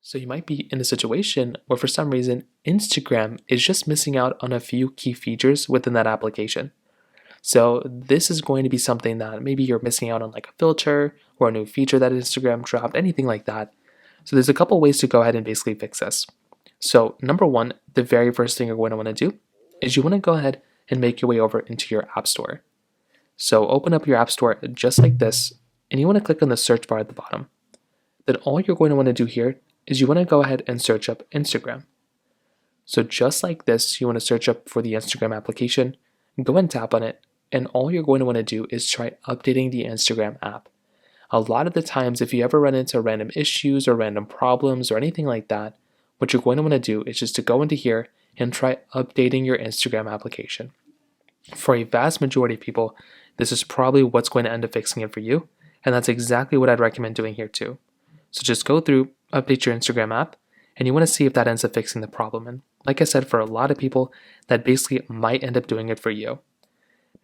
So you might be in a situation where for some reason Instagram is just missing out on a few key features within that application. So this is going to be something that maybe you're missing out on, like a filter or a new feature that Instagram dropped, anything like that. So there's a couple ways to go ahead and basically fix this. So number one, the very first thing you're going to want to do is you want to go ahead and make your way over into your app store. So open up your app store just like this, and you want to click on the search bar at the bottom. Then all you're going to want to do here is you want to go ahead and search up Instagram. So just like this, you want to search up for the Instagram application, go and tap on it, and all you're going to want to do is try updating the Instagram app. A lot of the times, if you ever run into random issues or random problems or anything like that, what you're going to want to do is just to go into here and try updating your Instagram application. For a vast majority of people, this is probably what's going to end up fixing it for you, and that's exactly what I'd recommend doing here too. So just go through, update your Instagram app, and you want to see if that ends up fixing the problem. And like I said, for a lot of people, that basically might end up doing it for you.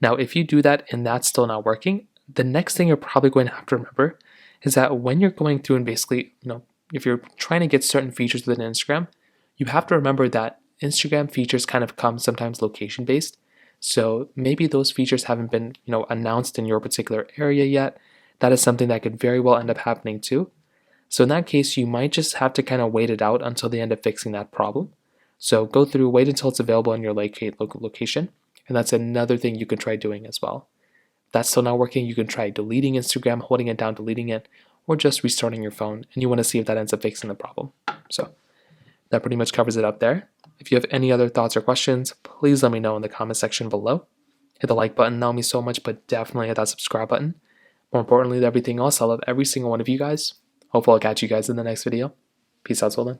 Now, if you do that and that's still not working, the next thing you're probably going to have to remember is that when you're going through and basically, if you're trying to get certain features within Instagram, you have to remember that Instagram features kind of come sometimes location based. So maybe those features haven't been, announced in your particular area yet. That is something that could very well end up happening too. So in that case, you might just have to kind of wait it out until they end up fixing that problem. So go through, wait until it's available in your local location. And that's another thing you can try doing as well. If that's still not working, you can try deleting Instagram, holding it down, deleting it, or just restarting your phone. And you want to see if that ends up fixing the problem. So that pretty much covers it up there. If you have any other thoughts or questions, please let me know in the comment section below. Hit the like button, that would mean so much, but definitely hit that subscribe button. More importantly than everything else, I love every single one of you guys. Hopefully I'll catch you guys in the next video. Peace out, till then.